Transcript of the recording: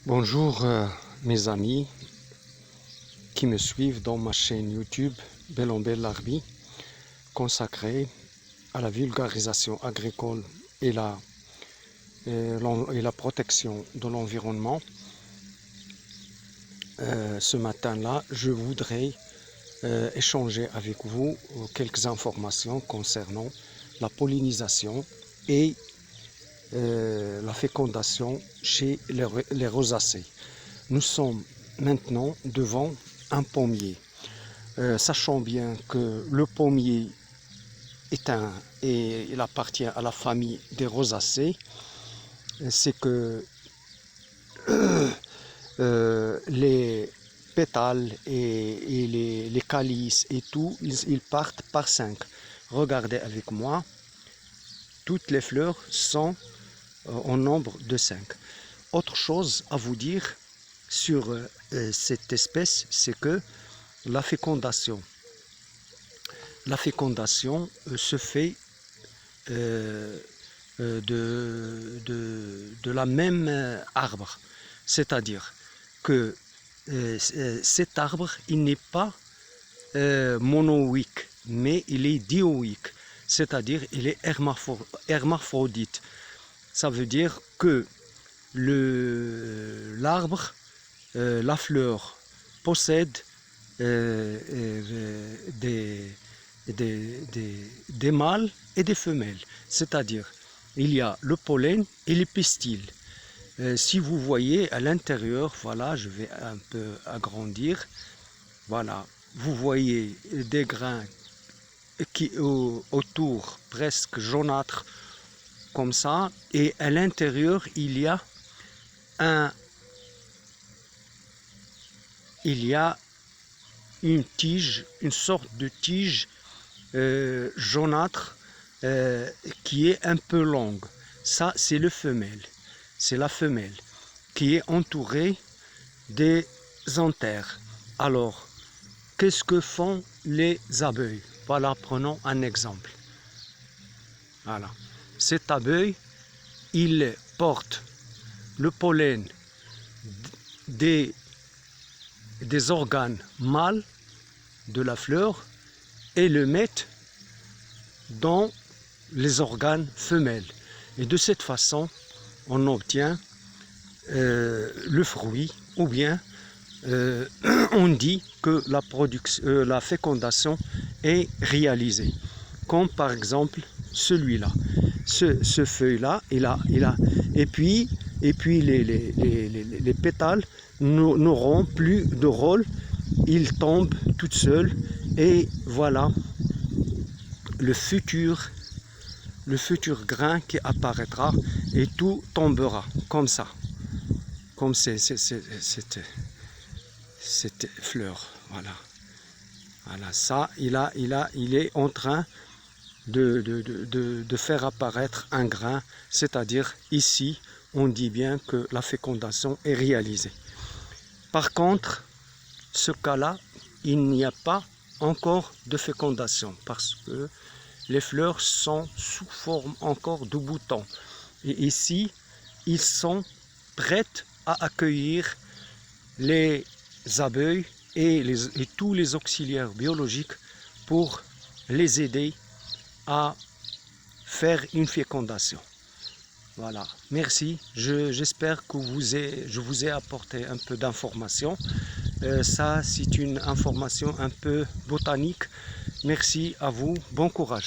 Bonjour mes amis qui me suivent dans ma chaîne YouTube Belombel Larbi, consacrée à la vulgarisation agricole et la protection de l'environnement. Ce matin-là, je voudrais échanger avec vous quelques informations concernant la pollinisation et la fécondation chez les rosacées. Nous sommes maintenant devant un pommier. Sachant bien que le pommier il appartient à la famille des rosacées, c'est que les pétales et les calices et tout, ils partent par 5. Regardez avec moi, toutes les fleurs sont en nombre de 5. Autre chose à vous dire sur cette espèce, c'est que la fécondation se fait de la même arbre, c'est-à-dire que cet arbre, il n'est pas monoïque, mais il est dioïque, c'est-à-dire il est hermaphrodite. Ça veut dire que l'arbre, la fleur, possède des mâles et des femelles. C'est-à-dire, il y a le pollen et les pistils. Si vous voyez à l'intérieur, voilà, je vais un peu agrandir. Voilà, vous voyez des grains qui autour presque jaunâtres comme ça, et à l'intérieur il y a une tige, une sorte de tige jaunâtre qui est un peu longue. Ça, c'est le femelle. C'est la femelle qui est entourée des anthères. Alors, qu'est-ce que font les abeilles? Voilà, prenons un exemple. Voilà. Cet abeille, il porte le pollen des organes mâles de la fleur et le met dans les organes femelles. Et de cette façon, on obtient le fruit, ou bien on dit que la fécondation est réalisée. Comme par exemple celui-là. Ce feuille-là, et puis les pétales n'auront plus de rôle, ils tombent toutes seules, et voilà le futur grain qui apparaîtra, et tout tombera comme ça, comme cette fleur. Voilà, ça, il est en train de faire apparaître un grain, c'est-à-dire ici, on dit bien que la fécondation est réalisée. Par contre, ce cas-là, il n'y a pas encore de fécondation parce que les fleurs sont sous forme encore de boutons. Et ici, ils sont prêts à accueillir les abeilles et tous les auxiliaires biologiques pour les aider à faire une fécondation. Voilà, merci. J'espère que je vous ai apporté un peu d'informations. Ça, c'est une information un peu botanique. Merci à vous, bon courage.